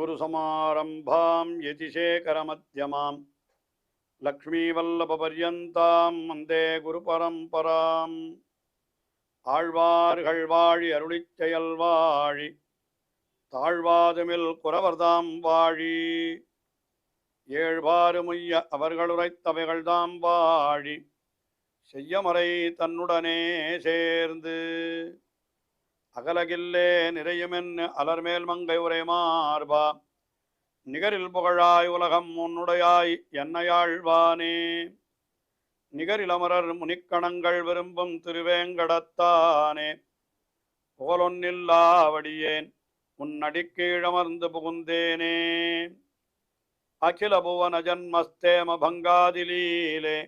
अस्मद्गुरुसमारम्भां यतिशेखरमध्यमां लक्ष्मीवल्लभपर्यन्तां वन्दे गुरुपरम्पराम् ஆழ்வார்கள் வாழி அருளிச் செயல் வாழி தாழ்வாதுமில் குறவர்தாம் வாழி ஏழ்வாறு முய்ய அவர்களுரைத்தவைகள்தாம் வாழி செய்யமறை தன்னுடனே சேர்ந்து அகலகில்லே நிறையுமென்னு அலர்மேல் மங்கை உரை மார்பா நிகரில் புகழாய் உலகம் உன்னுடையாய் என்னையாழ்வானே நிகரிலமரர் முனிக்கணங்கள் விரும்பும் திருவேங்கடத்தானே புகழொன்னில்லாவடியேன் உன்னடிக்கீழமர்ந்து புகுந்தேனே அகில புவன ஜன்மஸ்தேம பங்காதிலீலே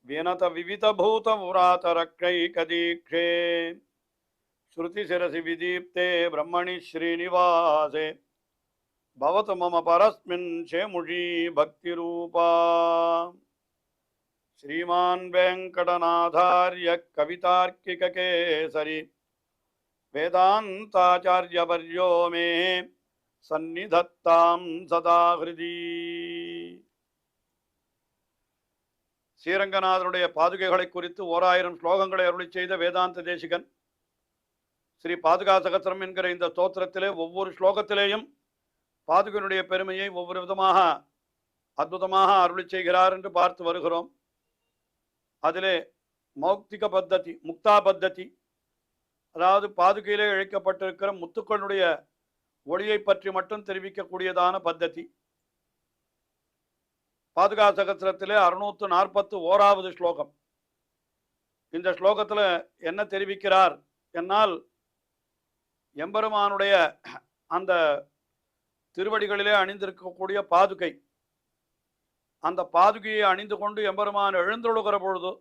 வினத விவித பூத புராத ரக்ஷை கதீக்ஷே ஸ்ருதி சிரசி விதீப்தே பிரம்மணி ஸ்ரீனிவாசே பவத்து மம பரஸ்மின் சேமுழி பக்தி ரூபா श्रीमान वेंकटनाथार्य कवितार्किक केसरी वेदांताचार्यवर्यो मे सन्निधत्तां सदा हृदि ஸ்ரீரங்கநாதனுடைய பாதுகைகளை குறித்து 1000 ஸ்லோகங்களை அருளி செய்த வேதாந்த தேசிகன் ஸ்ரீ பாதுகா சகஸ்ரம் என்கிற இந்த ஸ்தோத்திரத்திலே ஒவ்வொரு ஸ்லோகத்திலேயும் பாதுகையினுடைய பெருமையை ஒவ்வொரு விதமாக அற்புதமாக அருளி செய்கிறார் என்று பார்த்து வருகிறோம். அதிலே மௌக்திக பத்ததி, முக்தா பத்ததி, அதாவது பாதுகையிலே இழைக்கப்பட்டிருக்கிற முத்துக்களுடைய ஒளியை பற்றி மட்டும் தெரிவிக்கக்கூடியதான பத்ததி. பாதுகா சகஸ்ரத்திலே 641வது ஸ்லோகம். இந்த ஸ்லோகத்தில் என்ன தெரிவிக்கிறார் என்னால், எம்பெருமானுடைய அந்த திருவடிகளிலே அணிந்திருக்கக்கூடிய பாதுகை, அந்த பாதுகையை அணிந்து கொண்டு எம்பெருமான் எழுந்தொழுகிற பொழுது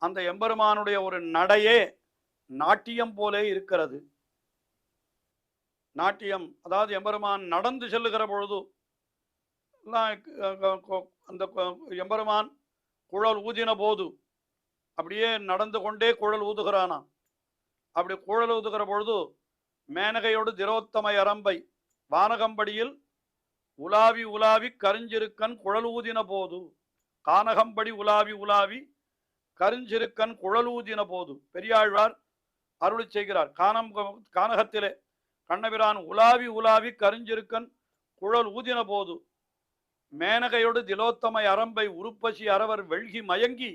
அந்த எம்பெருமானுடைய ஒரு நடையே நாட்டியம் போலே இருக்கிறது. நாட்டியம், அதாவது எம்பெருமான் நடந்து செல்லுகிற பொழுது அந்த எம்பெருமான் குழல் ஊதின போது அப்படியே நடந்து கொண்டே குழல் ஊதுகிறானா. அப்படி குழல் ஊதுகிற பொழுது மேனகையோடு திரோத்தமை அரம்பை வானகம்படியில் உலாவி உலாவி கருஞ்சிருக்கன் குழலூதின போது, கானகம்படி உலாவி உலாவி கருஞ்சிருக்கன் குழலூதின போது பெரியாழ்வார் அருளி செய்கிறார். கானகத்திலே கண்ணபிரான் உலாவி உலாவி கருஞ்சிருக்கன் குழல் ஊதின போது மேனகையோடு திலோத்தமை அரம்பை உருப்பசி அரவர் வெள்கி மயங்கி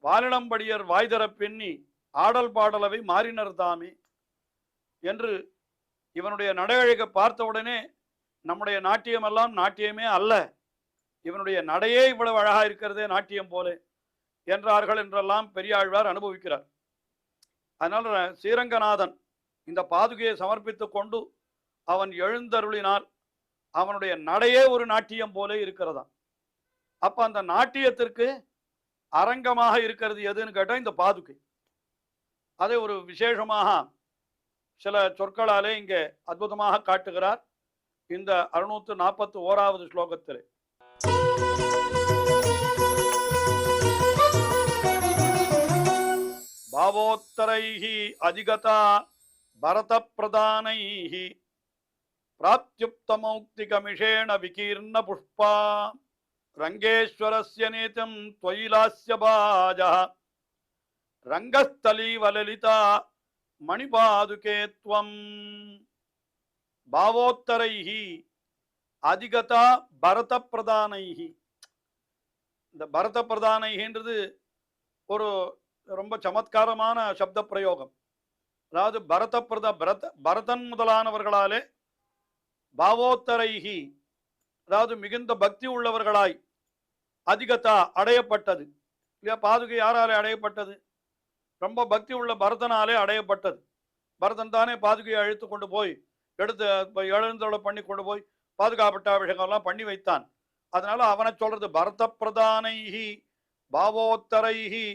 வாலிடம்படியர் வாய்தர பெண்ணி ஆடல் பாடலவை மாறினர் தாமே என்று இவனுடைய நடையழக பார்த்தவுடனே நம்முடைய நாட்டியம் எல்லாம் நாட்டியமே அல்ல, இவனுடைய நடையே இவ்வளவு அழகா இருக்கிறதே நாட்டியம் போல என்றார்கள் என்றெல்லாம் பெரியாழ்வார் அனுபவிக்கிறார். அதனால ஸ்ரீரங்கநாதன் இந்த பாதுகையை சமர்ப்பித்து கொண்டு அவன் எழுந்தருளினால் அவனுடைய நடையே ஒரு நாட்டியம் போல இருக்கிறதா. அப்ப அந்த நாட்டியத்திற்கு அரங்கமாக இருக்கிறது எதுன்னு கேட்டால் இந்த பாதுகை. அதை ஒரு விசேஷமாக சில சொற்களாலே இங்கே அற்புதமாக காட்டுகிறார் இந்த 641வது ஸ்லோகத்திலே. பாவோத்தரைஹி அதிகதா பரத பிரதானைஹி பிராப்த்யுப்தமௌக்திகமிஷேண விகீர்ண புஷ்பா ரங்கேஸ்வரஸ்ய நேதம் த்வயிலாஸ்ய பாஜः ரங்கஸ்தலீ வலலிதா மணிபாதுகே த்வம். பாவோத்தரைஹி அதிகதா பரத பிரதானைஹி. இந்த பரத பிரதானைன்றது ஒரு ரொம்ப சமத்காரமான சப்த பிரயோகம். அதாவது பரதன் முதலானவர்களாலே பாவோத்தரைஹி, அதாவது மிகுந்த பக்தி உள்ளவர்களாய் அதிகதா அடையப்பட்டது இல்லையா. பாதுகை யாராலே அடையப்பட்டது? ரொம்ப பக்தி உள்ள பரதனாலே அடையப்பட்டது. பரதன் தானே பாதுகையை அழைத்து கொண்டு போய் எடுத்து எழுந்தோட பண்ணி கொண்டு போய் பாதுகாப்பட்டாபிஷேகம்லாம் பண்ணி வைத்தான். அதனால அவனை சொல்றது பரத பிரதானைஹி பாவோத்தரைஹி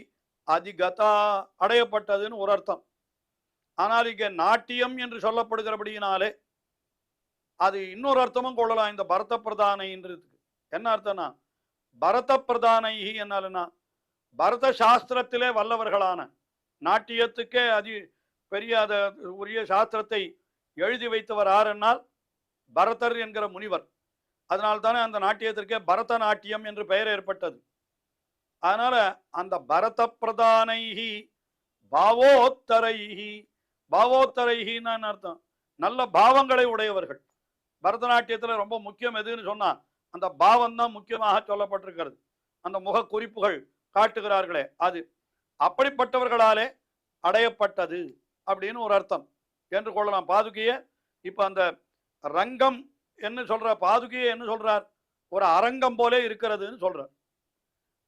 அதிகதா, அடையப்பட்டதுன்னு ஒரு அர்த்தம். ஆனால் இங்கே நாட்டியம் என்று சொல்லப்படுகிறபடியினாலே அது இன்னொரு அர்த்தமும் கொள்ளலாம். இந்த பரத பிரதானைன்றதுக்கு என்ன அர்த்தம்னா, பரத பிரதானைஹி என்னாலுன்னா பரத சாஸ்திரத்திலே வல்லவர்களான, நாட்டியத்துக்கே பெரிய உரிய சாஸ்திரத்தை எழுதி வைத்தவர் யார் என்னால் பரதர் என்கிற முனிவர். அதனால்தானே அந்த நாட்டியத்திற்கே பரதநாட்டியம் என்று பெயர் ஏற்பட்டது. அதனால அந்த பரத பிரதானைஹி பாவோத்தரைஹி, பாவோத்தரைஹின்னு அர்த்தம் நல்ல பாவங்களை உடையவர்கள். பரதநாட்டியத்துல ரொம்ப முக்கியம் எதுன்னு சொன்னா அந்த பாவம் தான் முக்கியமாக சொல்லப்பட்டிருக்கிறது. அந்த முக குறிப்புகள் காட்டுகிறார்களே அது அப்படிப்பட்டவர்களாலே அடையப்பட்டது அப்படின்னு ஒரு அர்த்தம் என்று கொள்ளலாம். பாதுகையை இப்ப அந்த ரங்கம் என்ன சொல்ற, பாதுகையை என்ன சொல்றார், ஒரு அரங்கம் போலே இருக்கிறதுன்னு சொல்றார்.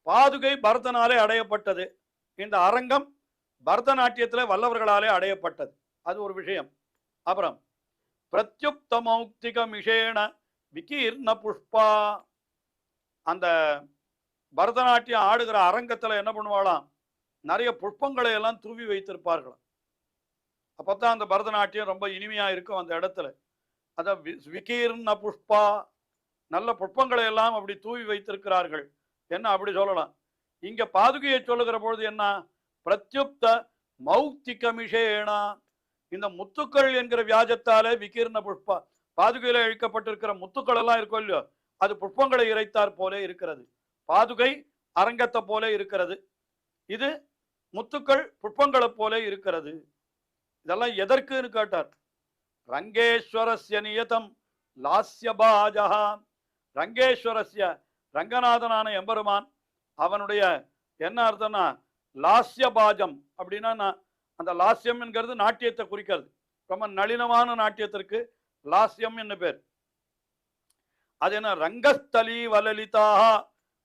பாதுகை பரதனாலே அடையப்பட்டது, இந்த அரங்கம் பரதநாட்டியத்தில் வல்லவர்களாலே அடையப்பட்டது. அது ஒரு விஷயம். அப்புறம் பிரத்யுப்த மௌக்திக மிஷேண விகீர்ண புஷ்பா, அந்த பரதநாட்டியம் ஆடுகிற அரங்கத்தில் என்ன பண்ணுவாளாம், நிறைய புஷ்பங்களை எல்லாம் தூவி வைத்திருப்பார்களாம். அப்பதான் அந்த பரதநாட்டியம் ரொம்ப இனிமையா இருக்கும் அந்த இடத்துல. அத விகீர்ண புஷ்பா, நல்ல புஷ்பங்களை எல்லாம் அப்படி தூவி வைத்திருக்கிறார்கள் என்ன அப்படி சொல்லலாம். இங்க பாதுகையை சொல்லுகிற பொழுது என்ன, பிரத்யுப்த மௌக்திக மிஷேணா, இந்த முத்துக்கள் என்கிற வியாஜத்தாலே விகீர்ண புஷ்பா, பாதுகையில இழுக்கப்பட்டிருக்கிற முத்துக்கள் எல்லாம் இருக்கும் இல்லையோ, அது புஷ்பங்களை இறைத்தார் போல இருக்கிறது. பாதுகை அரங்கத்தை போல இருக்கிறது, இது முத்துக்கள் புஷ்பங்களை போல இருக்கிறது. இதெல்லாம் எதற்குன்னு கேட்டார். ரங்கேஸ்வரஸ்ய நியதம் லாஸ்யபாஜா, ரங்கேஸ்வரஸ்ய ரங்கநாதனான எம்பெருமான் அவனுடைய என்ன அர்த்தம்னா லாஸ்யபாஜம் அப்படின்னா, அந்த லாஸ்யம் என்கிறது நாட்டியத்தை குறிக்கிறது. ரொம்ப நளினமான நாட்டியத்திற்கு லாஸ்யம் என்ன பேர். அது என்ன, ரங்கஸ்தலி வலலிதாக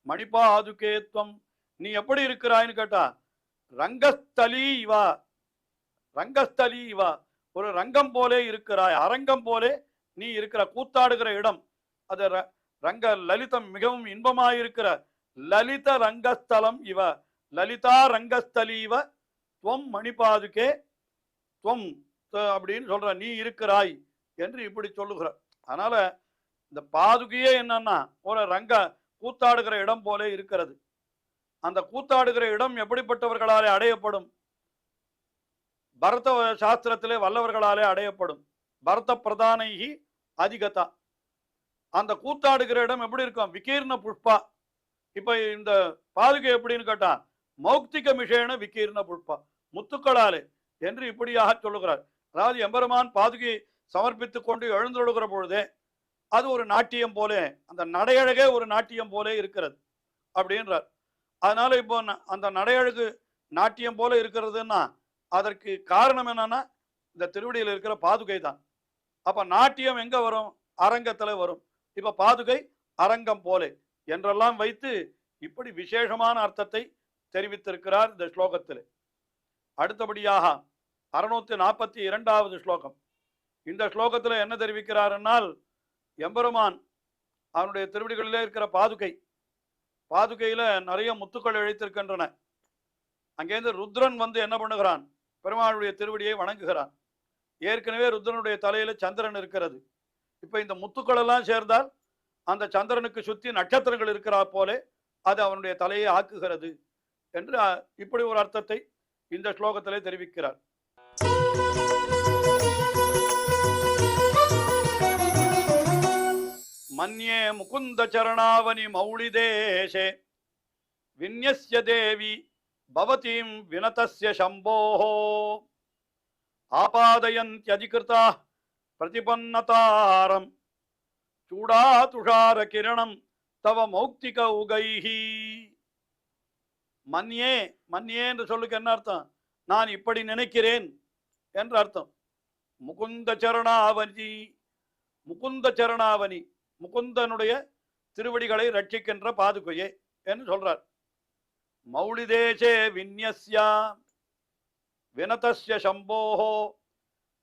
மணிபாதுகேத்வம், நீ எப்படி இருக்கிறாய்னு கேட்டா ரங்கஸ்தலி இவா, ரங்கஸ்தலி இவா, ஒரு ரங்கம் போலே இருக்கிறாய், அரங்கம் போலே நீ இருக்கிற, கூத்தாடுகிற இடம் அது ரங்க லலிதம் மிகவும் இன்பமாயிருக்கிற லலித ரங்கஸ்தலம் இவ, லலிதா ரங்கஸ்தலி இவ துவம் மணிபாதுகே துவம் அப்படின்னு சொல்ற, நீ இருக்கிறாய் என்று இப்படி சொல்லுகிற. அதனால இந்த பாதுகையே என்னன்னா ஒரு ரங்க கூத்தாடுகிற இடம் போல இருக்கிறது. அந்த கூத்தாடுகிற இடம் எப்படிப்பட்டவர்களாலே அடையப்படும், பரத சாஸ்திரத்திலே வல்லவர்களாலே அடையப்படும். பரத பிரதானைகி அதிகதா, அந்த கூத்தாடுகிற இடம் எப்படி இருக்கும், விகீர்ண புஷ்பா. இப்ப இந்த பாதுகை எப்படின்னு கேட்டா மௌக்திக மிஷேன விகீர்ண புஷ்பா, முத்துக்களாலே என்று இப்படியாக சொல்லுகிறார். அதாவது எம்பெருமான் பாதுகை சமர்ப்பித்துக் கொண்டு எழுந்தொழுகிற பொழுதே அது ஒரு நாட்டியம் போல, அந்த நடையழகே ஒரு நாட்டியம் போல இருக்கிறது அப்படின்றார். அதனால இப்போ அந்த நடையழகு நாட்டியம் போல இருக்கிறதுன்னா அதற்கு காரணம் என்னன்னா இந்த திருவடியில் இருக்கிற பாதுகை தான். அப்ப நாட்டியம் எங்க வரும், அரங்கத்துல வரும். இப்ப பாதுகை அரங்கம் போலே என்றெல்லாம் வைத்து இப்படி விசேஷமான அர்த்தத்தை தெரிவித்திருக்கிறார் இந்த ஸ்லோகத்தில். அடுத்தபடியாக 642வது ஸ்லோகம். இந்த ஸ்லோகத்தில் என்ன தெரிவிக்கிறார், எம்பெருமான் அவனுடைய திருவடிகளிலே இருக்கிற பாதுகை, பாதுகையில நிறைய முத்துக்கள் இழைத்திருக்கின்றன. அங்கேருந்து ருத்ரன் வந்து என்ன பண்ணுகிறான், பெருமாளுடைய திருவடியை வணங்குகிறான். ஏற்கனவே ருத்ரனுடைய தலையில சந்திரன் இருக்கிறது. இப்ப இந்த முத்துக்கள் எல்லாம் சேர்ந்தால் அந்த சந்திரனுக்கு சுற்றி நட்சத்திரங்கள் இருக்கிறா போல அது அவனுடைய தலையை ஆக்குகிறது என்று இப்படி ஒரு அர்த்தத்தை இந்த ஸ்லோகத்திலே தெரிவிக்கிறார். மன்யே முகுந்த சரணாவனி மௌளிதேஷே விந்யஸ்ய தேவி பவதீம் வினதஸ்ய சம்போஹோ ஆபாதயந்த்யதிகிருதா பிரதிபன்னதாரம் சூடா துஷார கிரணம் தவ மௌக்திக உகைஹி. மன்யே, மன்யே என்று சொல்லுக்கு என்ன அர்த்தம், நான் இப்படி நினைக்கிறேன் என்று அர்த்தம். முகுந்த சரணாவனி, முகுந்த சரணாவனி, முகுந்தனுடைய திருவடிகளை ரட்சிக்கின்ற பாதுகையே என்று சொல்றார். மௌளிதேசே விந்யஸ்யா வினதஸ்ய சம்போஹோ,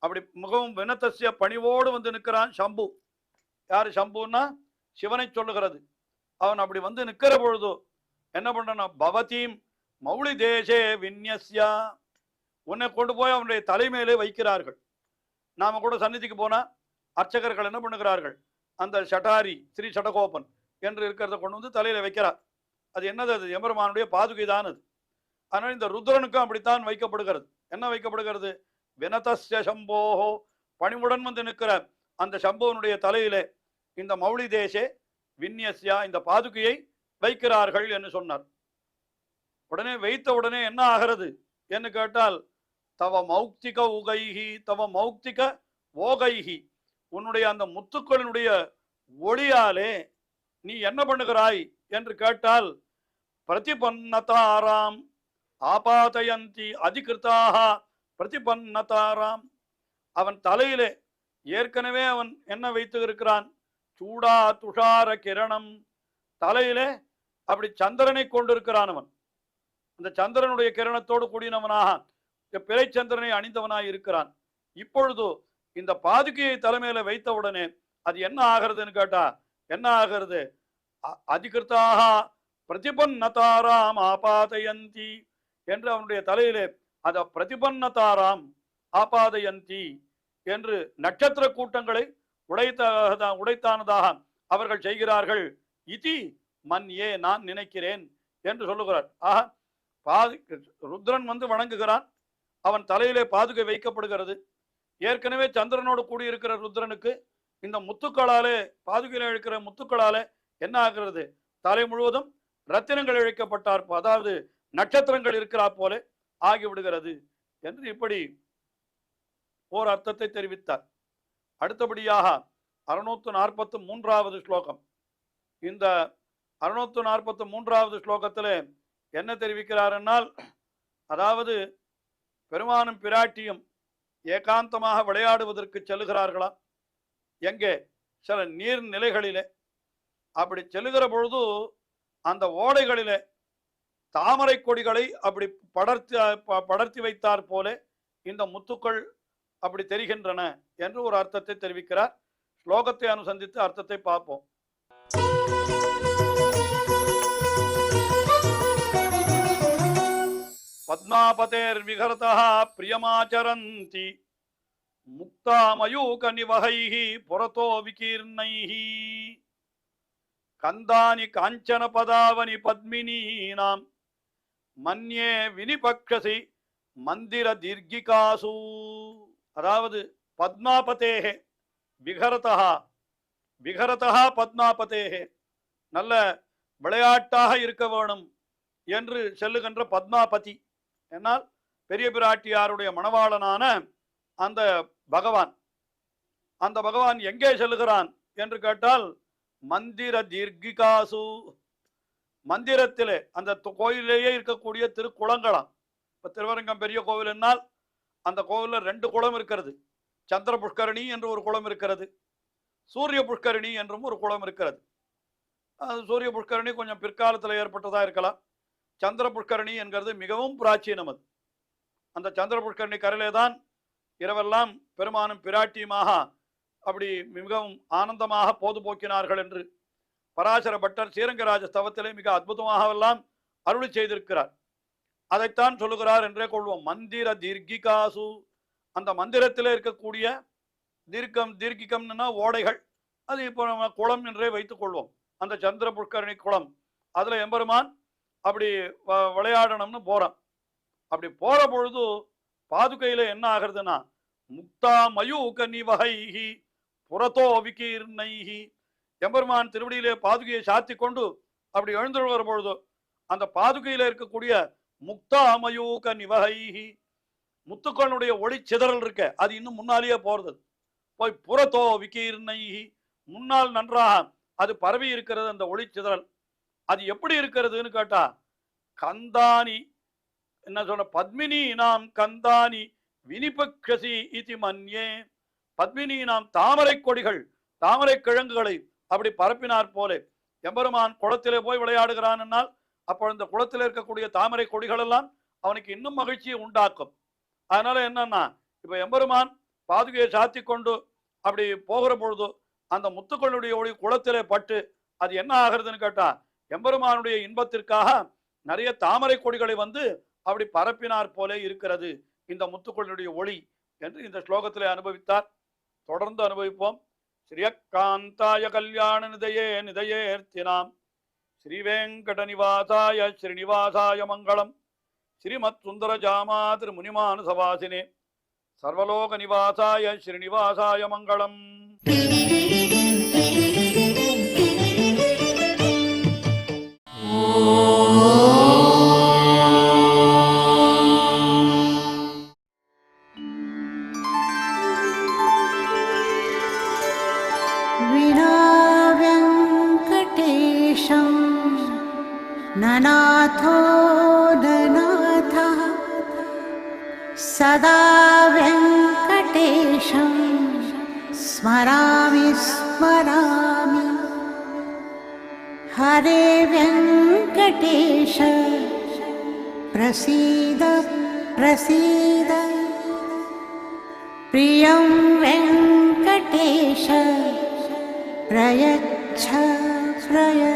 அப்படி மிகவும் வினதஸ்ய பணிவோடு வந்து நிற்கிறான் சம்பு. யாரு சம்புன்னா சிவனை சொல்லுகிறது. அவன் அப்படி வந்து நிற்கிற பொழுது என்ன பண்றான், பவதீம் மௌளிதேசே விந்யஸ்யா, உன்னை கொண்டு போய் அவனுடைய தலைமையிலே வைக்கிறார்கள். நாம கூட சந்நிதிக்கு போனா அர்ச்சகர்கள் என்ன பண்ணுகிறார்கள், அந்த ஷட்டாரி ஸ்ரீ ஷடகோபன் என்று இருக்கிறத கொண்டு வந்து தலையில வைக்கிறார். அது என்னது, அது எம்பெருமானுடைய பாதுகை தான் அது. ஆனால் இந்த ருத்ரனுக்கும் அப்படித்தான் வைக்கப்படுகிறது. என்ன வைக்கப்படுகிறது, வினதஸ்ய சம்போஹோ, பணிவுடன் வந்து நிற்கிற அந்த சம்புவனுடைய தலையிலே இந்த மௌளி தேசே விந்யஸ்யா இந்த பாதுகையை வைக்கிறார்கள் என்று சொன்னார். உடனே வைத்த உடனே என்ன ஆகிறது என்று கேட்டால், தவ மௌக்திக உகைஹி தவ மௌக்திக ஓகைஹி, உன்னுடைய அந்த முத்துக்களினுடைய ஒளியாலே நீ என்ன பண்ணுகிறாய் என்று கேட்டால், பிரதிபன்னதாராம் ஆபாதயந்தி அதிகிருத்தாக பிரதிபன்னதாராம், அவன் தலையிலே ஏற்கனவே அவன் என்ன வைத்து இருக்கிறான், சூடா துஷார கிரணம், தலையிலே அப்படி சந்திரனை கொண்டிருக்கிறான். அவன் அந்த சந்திரனுடைய கிரணத்தோடு கூடினவனாக பிறை சந்திரனை அணிந்தவனாய் இருக்கிறான். இப்பொழுது இந்த பாதுகையை தலைமையில வைத்தவுடனே அது என்ன ஆகிறதுன்னு கேட்டா, என்ன ஆகிறது, அதிகிருத்தாக பிரதிபன்னதாராம் ஆபாதயந்தி என்று அவனுடைய தலையிலே அத பிரதிபன்னதாராம் ஆபாதயந்தி என்று நட்சத்திர கூட்டங்களை உடைத்தானதாக அவர்கள் செய்கிறார்கள். இதி மன்யே, நான் நினைக்கிறேன் என்று சொல்லுகிறார். ருத்ரன் வந்து வணங்குகிறான், அவன் தலையிலே பாதுகை வைக்கப்படுகிறது. ஏற்கனவே சந்திரனோடு கூடியிருக்கிற ருத்ரனுக்கு இந்த முத்துக்களாலே, பாதுகையில இழுக்கிற முத்துக்களாலே என்ன ஆகிறது, தலை முழுவதும் ரத்தினங்கள் இழைக்கப்பட்டார், அதாவது நட்சத்திரங்கள் இருக்கிறா போல ஆகிவிடுகிறது என்று இப்படி ஓர் அர்த்தத்தை தெரிவித்தார். அடுத்தபடியாக 643வது ஸ்லோகம். இந்த 643வது ஸ்லோகத்திலே என்ன தெரிவிக்கிறார் என்னால், அதாவது பெருமானும் பிராட்டியும் ஏகாந்தமாக விளையாடுவதற்கு செல்லுகிறார்களாம். எங்கே, சில நீர்நிலைகளிலே. அப்படி செல்லுகிற பொழுது அந்த ஓடைகளிலே தாமரை கொடிகளை அப்படி படர்த்தி வைத்தார் போல இந்த முத்துக்கள் அப்படி தெரிகின்றன என்று ஒரு அர்த்தத்தை தெரிவிக்கிறார். ஸ்லோகத்தை அனுசந்தித்து அர்த்தத்தை பார்ப்போம். பத்மாபதேர் விகரதா பிரியமாச்சரந்தி முக்தா மயூக நிவகைஹி புரதோ விகீர்ணைஹி கந்தானி காஞ்சன பதாவனி பத்மினீனாம் மன்யே வினிபக்ஷசி மந்திர தீர்கிகாசு. அதாவது பத்மாபதேஹே விகரதா, விகரதா பத்மாபதேஹே, நல்ல விளையாட்டாக இருக்க வேணும் என்று செல்லுகின்ற பத்மாபதி என்னால் பெரிய பிராட்டியாருடைய மணவாளனான அந்த பகவான், அந்த பகவான் எங்கே செல்லுகிறான் என்று கேட்டால், மந்திர தீர்கிகாசு, மந்திரத்திலே அந்த கோயிலேயே இருக்கக்கூடிய திருக்குளங்களாம். இப்போ திருவரங்கம் பெரிய கோவில் என்னால் அந்த கோவிலில் 2 குளம் இருக்கிறது. சந்திர புஷ்கரணி என்று ஒரு குளம் இருக்கிறது, சூரிய புஷ்கரணி என்றும் ஒரு குளம் இருக்கிறது. அது சூரிய புஷ்கரணி கொஞ்சம் பிற்காலத்தில் ஏற்பட்டதா இருக்கலாம். சந்திர புஷ்கரணி என்கிறது மிகவும் பிராச்சீனமது. அந்த சந்திர புஷ்கரணி கரையிலே தான் இரவெல்லாம் பெருமானும் பிராட்டியுமாக அப்படி மிகவும் ஆனந்தமாக போது போக்கினார்கள் என்று பராசர பட்டர் ஸ்ரீரங்கராஜ ஸ்தவத்திலே மிக அற்புதமாகவெல்லாம் அருளி செய்திருக்கிறார். அதைத்தான் சொல்லுகிறார் என்றே கொள்வோம். மந்திர தீர்கிகாசு, அந்த மந்திரத்திலே இருக்கக்கூடிய தீர்க்கிகம்னா ஓடைகள், அது இப்போ நம்ம குளம் என்றே வைத்துக் கொள்வோம். அந்த சந்திர புஷ்கரணி குளம், அதுல எம்பெருமான் அப்படி விளையாடணும்னு போறான். அப்படி போற பொழுது பாதுகையில என்ன ஆகுறதுன்னா, முக்தா மயூக நிவகைஹி புரதோ விகீர்ணைஹி, எம்பெருமான் திருவடியிலே பாதுகையை சாத்தி கொண்டு அப்படி எழுந்துள்ள பொழுது அந்த பாதுகையில இருக்கக்கூடிய முக்தா மயூக நிவகைஹி, முத்துக்களுடைய ஒளி சிதறல் இருக்க அது இன்னும் முன்னாலேயே போறது, போய் புறத்தோ விகீர்ணைஹி, முன்னால் நன்றாக அது பரவி இருக்கிறது அந்த ஒளி சிதறல். அது எப்படி இருக்கிறதுன்னு கேட்டா, கந்தானி என்ன சொன்ன, பத்மினி நாம் கந்தானி வினிபக்ஷசி இதி மன்யே, பத்மினி நாம் தாமரை கொடிகள், தாமரை கிழங்குகளை அப்படி பரப்பினார் போல எம்பெருமான் குளத்திலே போய் விளையாடுகிறான் என்னால், அப்போ இந்த குளத்தில் இருக்கக்கூடிய தாமரை கொடிகள் எல்லாம் அவனுக்கு இன்னும் மகிழ்ச்சியை உண்டாக்கும். அதனால என்னன்னா, இப்ப எம்பெருமான் பாதுகையை சாத்தி கொண்டு அப்படி போகிற பொழுது அந்த முத்துக்களுடைய ஒளி குளத்திலே பட்டு அது என்ன ஆகிறதுன்னு கேட்டா, எம்பெருமானுடைய இன்பத்திற்காக நிறைய தாமரை கொடிகளை வந்து அப்படி பரப்பினார் போல இருக்கிறது இந்த முத்துக்களுடைய ஒளி என்று இந்த ஸ்லோகத்திலே அனுபவித்தார். தொடர்ந்து அனுபவிப்போம். ஸ்ரீயக்காந்தாய கல்யாண நிதையே நிதையேர்த்தினாம் ஸ்ரீவேங்கட நிவாசாய ஸ்ரீனிவாசாய மங்களம். ஸ்ரீமத் சுந்தர ஜாமா திருமுனிமானசவாசினே சர்வலோக நிவாசாய ஸ்ரீனிவாசாய மங்களம். सदा वेङ्कटेशं स्मरामि स्मरामि। हरे वेङ्कटेश प्रसीद प्रसीद। प्रियं वेङ्कटेश प्रयच्छ प्रयच्छ।